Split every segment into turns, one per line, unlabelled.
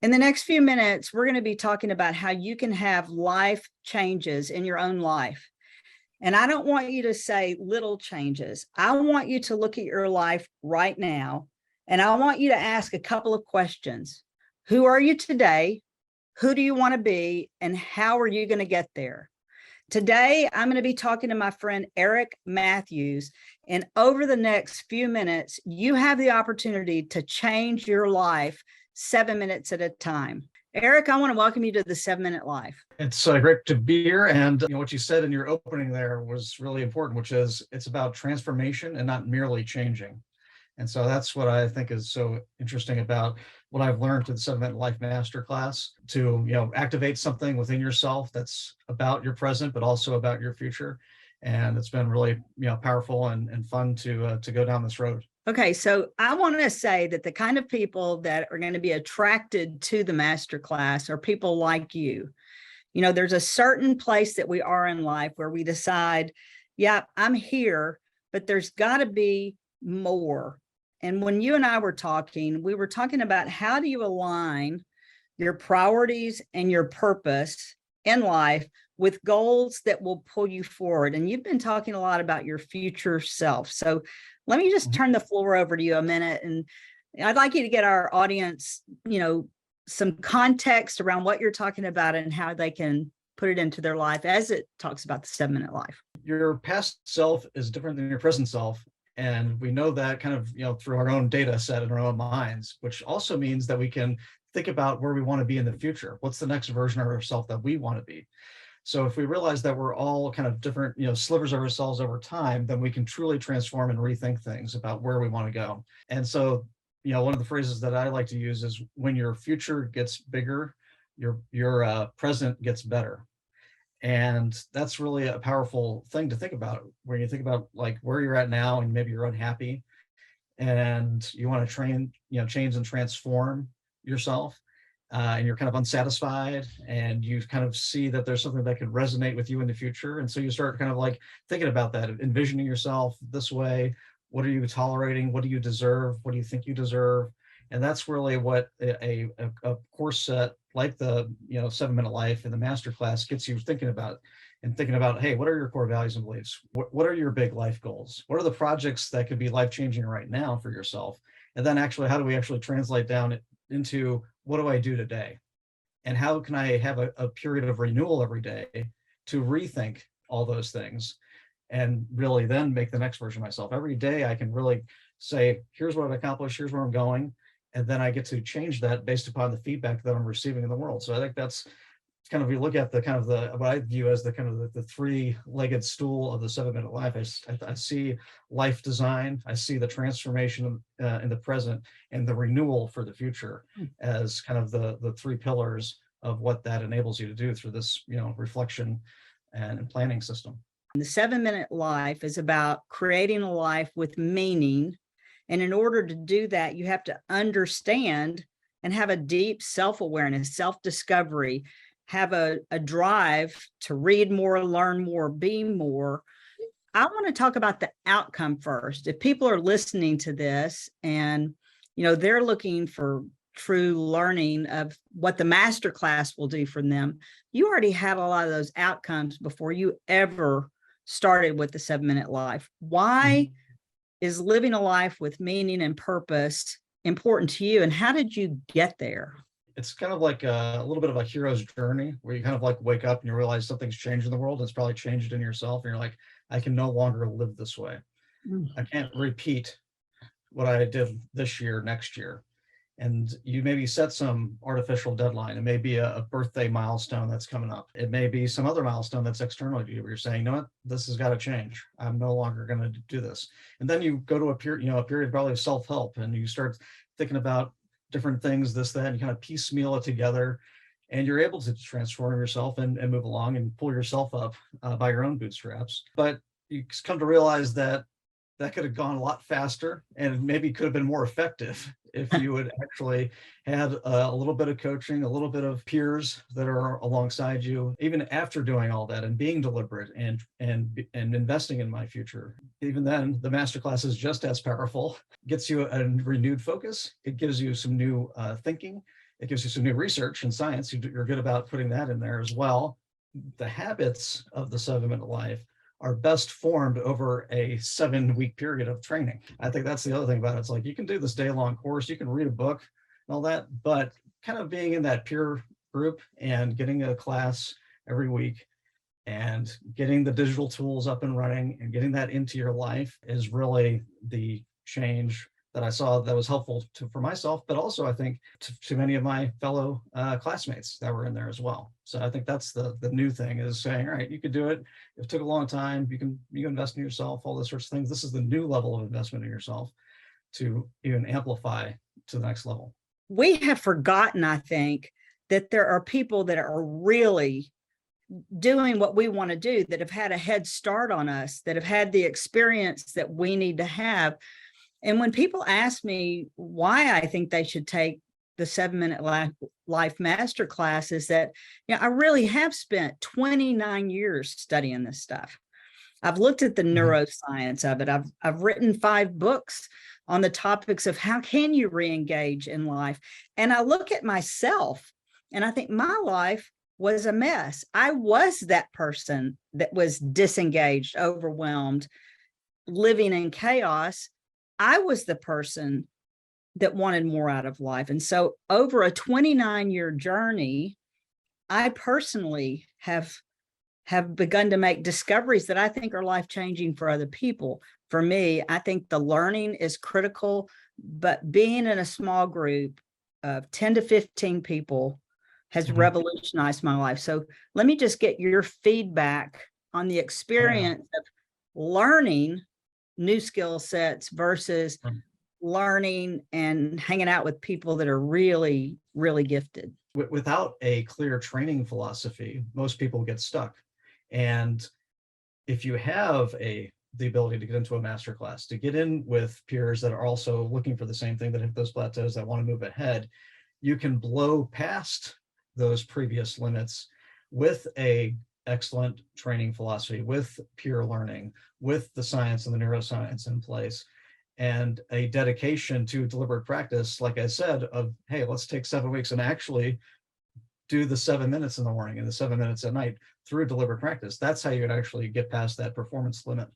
In the next few minutes, we're going to be talking about how you can have life changes in your own life. And I don't want you to say little changes. I want you to look at your life right now, and I want you to ask a couple of questions. Who are you today? Who do you want to be? And how are you going to get there? Today, I'm going to be talking to my friend Eric Mathews. And over the next few minutes, you have the opportunity to change your life 7 minutes at a time. Eric, I want to welcome you to the 7-Minute Life.
It's great to be here. And what you said in your opening there was really important, which is it's about transformation and not merely changing. And so that's what I think is so interesting about what I've learned through the 7-Minute Life Masterclass, to activate something within yourself that's about your present, but also about your future. And it's been really powerful and fun to go down this road.
Okay, so I want to say that the kind of people that are going to be attracted to the masterclass are people like you. There's a certain place that we are in life where we decide, yeah, I'm here, but there's got to be more. And when you and I were talking, we were talking about how do you align your priorities and your purpose in life with goals that will pull you forward. And you've been talking a lot about your future self. So let me just turn the floor over to you a minute. And I'd like you to get our audience, some context around what you're talking about and how they can put it into their life as it talks about the 7-Minute Life.
Your past self is different than your present self. And we know that kind of, through our own data set and our own minds, which also means that we can think about where we want to be in the future. What's the next version of ourselves that we want to be? So if we realize that we're all kind of different, slivers of ourselves over time, then we can truly transform and rethink things about where we want to go. And so, one of the phrases that I like to use is when your future gets bigger, your present gets better. And that's really a powerful thing to think about when you think about like where you're at now and maybe you're unhappy and you want to change and transform yourself. And you're kind of unsatisfied and you kind of see that there's something that could resonate with you in the future. And so you start kind of like thinking about that, envisioning yourself this way. What are you tolerating? What do you deserve? What do you think you deserve? And that's really what a course set like the 7-Minute Life and the Masterclass gets you thinking about, and thinking about, hey, what are your core values and beliefs? What are your big life goals? What are the projects that could be life-changing right now for yourself? And then actually, how do we actually translate down into what do I do today? And how can I have a period of renewal every day to rethink all those things and really then make the next version of myself? Every day I can really say, here's what I've accomplished, here's where I'm going. And then I get to change that based upon the feedback that I'm receiving in the world. So I think that's kind of, you look at the kind of what I view as the kind of the three-legged stool of the 7-Minute Life. I see life design, I see the transformation in the present, and the renewal for the future as kind of the three pillars of what that enables you to do through this reflection and planning system.
The 7-Minute Life is about creating a life with meaning. And in order to do that, you have to understand and have a deep self-awareness, self-discovery, have a drive to read more, learn more, be more. I want to talk about the outcome first. If people are listening to this and, they're looking for true learning of what the masterclass will do for them, you already have a lot of those outcomes before you ever started with the 7-Minute Life. Why is living a life with meaning and purpose important to you? And how did you get there?
It's kind of like a little bit of a hero's journey where you kind of like wake up and you realize something's changed in the world. It's probably changed in yourself. And you're like, I can no longer live this way. I can't repeat what I did this year, next year. And you maybe set some artificial deadline. It may be a birthday milestone that's coming up. It may be some other milestone that's external to you where you're saying, what, this has got to change. I'm no longer going to do this. And then you go to a period probably of self-help, and you start thinking about different things, this, that, and you kind of piecemeal it together, and you're able to transform yourself and move along and pull yourself up by your own bootstraps. But you come to realize that could have gone a lot faster and maybe could have been more effective if you had actually had a little bit of coaching, a little bit of peers that are alongside you, even after doing all that and being deliberate and investing in my future. Even then, the masterclass is just as powerful. Gets you a renewed focus. It gives you some new thinking. It gives you some new research and science. You're good about putting that in there as well. The habits of the 7-minute life are best formed over a 7-week period of training. I think that's the other thing about it. It's like you can do this day-long course, you can read a book and all that, but kind of being in that peer group and getting a class every week and getting the digital tools up and running and getting that into your life is really the change that I saw that was helpful for myself, but also I think to many of my fellow classmates that were in there as well. So I think that's the new thing, is saying, all right, you could do it. It took a long time. You can invest in yourself, all those sorts of things. This is the new level of investment in yourself to even amplify to the next level.
We have forgotten, I think, that there are people that are really doing what we want to do, that have had a head start on us, that have had the experience that we need to have. And when people ask me why I think they should take the 7-minute life masterclass, is that, I really have spent 29 years studying this stuff. I've looked at the neuroscience of it. I've written 5 books on the topics of how can you re-engage in life. And I look at myself and I think my life was a mess. I was that person that was disengaged, overwhelmed, living in chaos. I was the person that wanted more out of life. And so over a 29-year journey, I personally have begun to make discoveries that I think are life-changing for other people. For me, I think the learning is critical, but being in a small group of 10 to 15 people has revolutionized my life. So let me just get your feedback on the experience of learning new skill sets versus learning and hanging out with people that are really, really gifted.
Without a clear training philosophy, most people get stuck. And if you have the ability to get into a masterclass, to get in with peers that are also looking for the same thing, that hit those plateaus, that want to move ahead, you can blow past those previous limits with a excellent training philosophy, with peer learning, with the science and the neuroscience in place, and a dedication to deliberate practice, like I said, of, hey, let's take 7 weeks and actually do the 7 minutes in the morning and the 7 minutes at night through deliberate practice. That's how you would actually get past that performance limit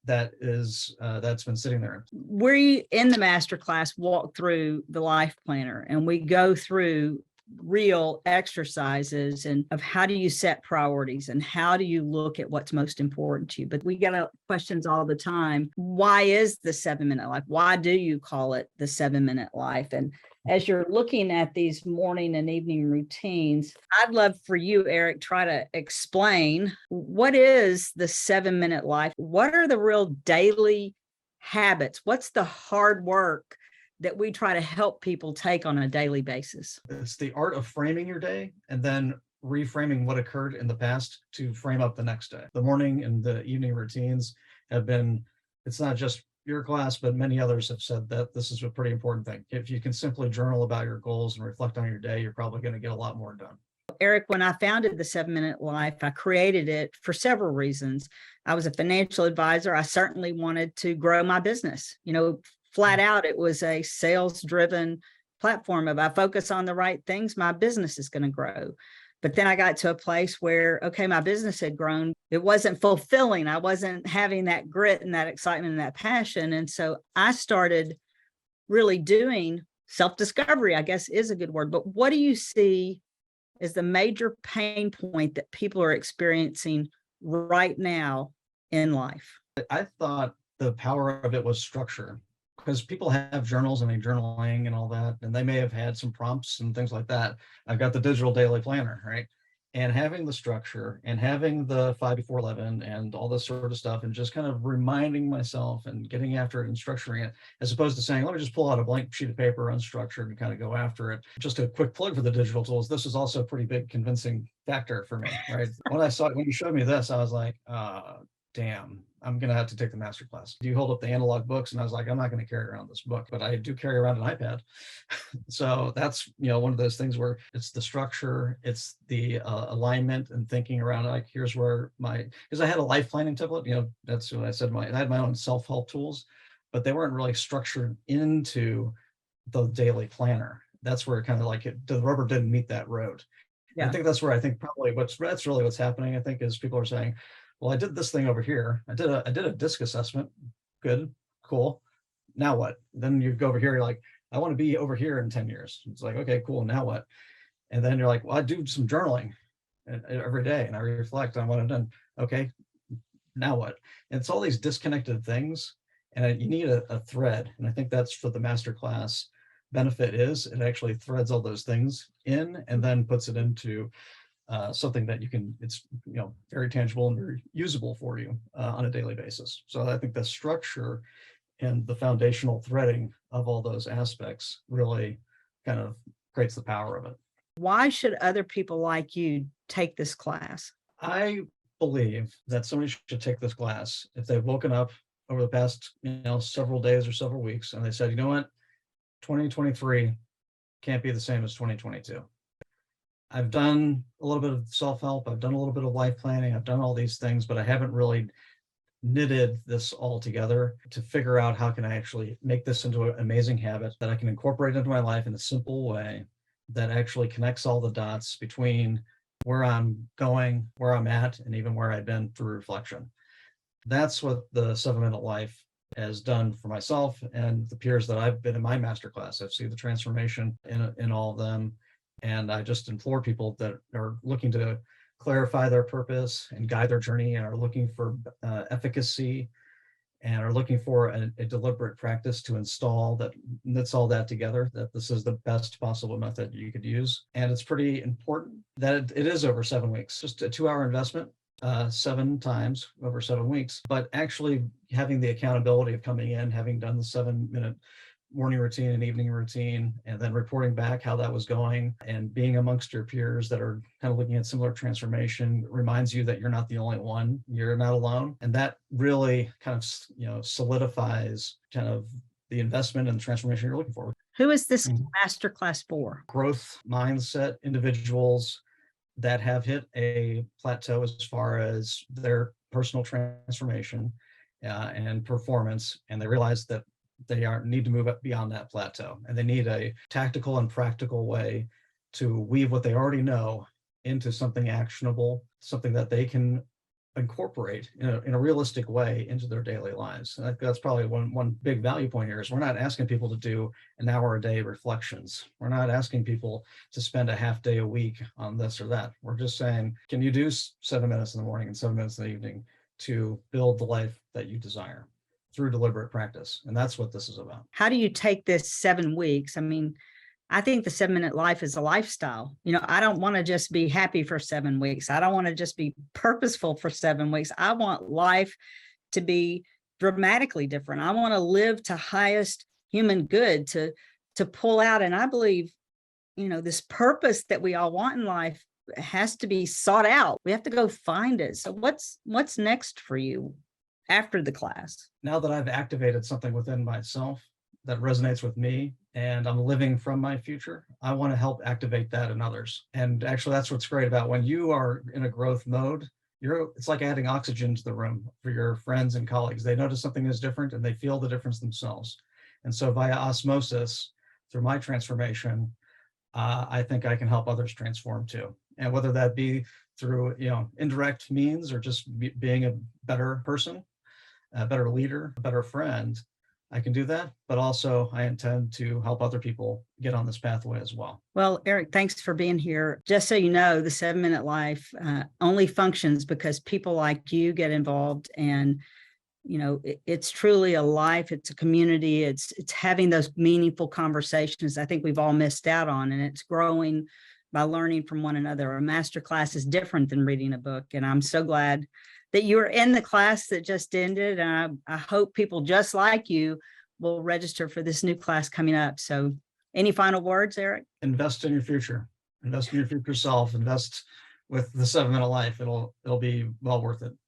that is that's been sitting there.
We in the masterclass walk through the life planner, and we go through real exercises and of how do you set priorities and how do you look at what's most important to you. But we get questions all the time. Why is the 7-minute life? Why do you call it the 7-minute life? And as you're looking at these morning and evening routines, I'd love for you, Eric, try to explain what is the 7-minute life? What are the real daily habits? What's the hard work that we try to help people take on a daily basis?
It's the art of framing your day and then reframing what occurred in the past to frame up the next day. The morning and the evening routines have been, it's not just your class, but many others have said that this is a pretty important thing. If you can simply journal about your goals and reflect on your day, you're probably going to get a lot more done.
Eric, when I founded the 7-minute life, I created it for several reasons. I was a financial advisor. I certainly wanted to grow my business. Flat out, it was a sales-driven platform. If I focus on the right things, my business is going to grow. But then I got to a place where, okay, my business had grown. It wasn't fulfilling. I wasn't having that grit and that excitement and that passion. And so I started really doing self-discovery, I guess is a good word. But what do you see as the major pain point that people are experiencing right now in life?
I thought the power of it was structure, because people have journals and journaling and all that, and they may have had some prompts and things like that. I've got the digital daily planner, right? And having the structure and having the 5 before 11 and all this sort of stuff, and just kind of reminding myself and getting after it and structuring it, as opposed to saying, let me just pull out a blank sheet of paper unstructured and kind of go after it. Just a quick plug for the digital tools. This is also a pretty big convincing factor for me, right? When you showed me this, I was like, damn, I'm going to have to take the masterclass. Do you hold up the analog books? And I was like, I'm not going to carry around this book, but I do carry around an iPad. So that's, one of those things where it's the structure, it's the alignment and thinking around, like, here's where because I had a life planning template, that's what I said, I had my own self-help tools, but they weren't really structured into the daily planner. that's where it kind of like the rubber didn't meet that road. And I
Yeah.
think that's where I think probably that's really what's happening. I think is people are saying, well, I did this thing over here. I did a disc assessment. Good, cool. Now what? Then you go over here, you're like, I want to be over here in 10 years. It's like, okay, cool. Now what? And then you're like, well, I do some journaling every day and I reflect on what I've done. Okay, now what? And it's all these disconnected things, and you need a thread. And I think that's what the masterclass benefit is. It actually threads all those things in and then puts it into something that it's very tangible and very usable for you on a daily basis. So I think the structure and the foundational threading of all those aspects really kind of creates the power of it.
Why should other people like you take this class?
I believe that somebody should take this class if they've woken up over the past several days or several weeks and they said, you know what, 2023 can't be the same as 2022. I've done a little bit of self-help, I've done a little bit of life planning, I've done all these things, but I haven't really knitted this all together to figure out how can I actually make this into an amazing habit that I can incorporate into my life in a simple way that actually connects all the dots between where I'm going, where I'm at, and even where I've been through reflection. That's what the 7-Minute Life has done for myself and the peers that I've been in my masterclass. I've seen the transformation in all of them. And I just implore people that are looking to clarify their purpose and guide their journey and are looking for efficacy and are looking for a deliberate practice to install that knits all that together, that this is the best possible method you could use. And it's pretty important that it is over 7 weeks, just a 2-hour investment, 7 times over 7 weeks, but actually having the accountability of coming in, having done the 7-minute morning routine and evening routine, and then reporting back how that was going and being amongst your peers that are kind of looking at similar transformation reminds you that you're not the only one, you're not alone. And that really kind of, solidifies kind of the investment and the transformation you're looking for.
Who is this masterclass for?
Growth mindset individuals that have hit a plateau as far as their personal transformation and performance, and they realize that they need to move up beyond that plateau, and they need a tactical and practical way to weave what they already know into something actionable, something that they can incorporate in a realistic way into their daily lives. And I think that's probably one big value point here is we're not asking people to do an hour a day reflections. We're not asking people to spend a half day a week on this or that. We're just saying, can you do 7 minutes in the morning and 7 minutes in the evening to build the life that you desire through deliberate practice? And that's what this is about.
How do you take this 7 weeks? I mean, I think the 7-minute life is a lifestyle. I don't want to just be happy for 7 weeks. I don't want to just be purposeful for 7 weeks. I want life to be dramatically different. I want to live to highest human good, to pull out. And I believe, this purpose that we all want in life has to be sought out. We have to go find it. So what's next for you after the class?
Now that I've activated something within myself that resonates with me and I'm living from my future, I want to help activate that in others. And actually, that's what's great about when you are in a growth mode, it's like adding oxygen to the room for your friends and colleagues. They notice something is different and they feel the difference themselves. And so via osmosis, through my transformation, I think I can help others transform too. And whether that be through indirect means or just being a better person, a better leader, a better friend, I can do that, but also I intend to help other people get on this pathway as well.
Well, Eric, thanks for being here. Just so you know, the 7-minute life only functions because people like you get involved, and it's truly a life. It's a community. It's having those meaningful conversations I think we've all missed out on, and it's growing by learning from one another. A masterclass is different than reading a book, and I'm so glad that you were in the class that just ended. And I hope people just like you will register for this new class coming up. So any final words, Eric?
Invest in your future. Invest in your future self. Invest with the 7-minute life. It'll be well worth it.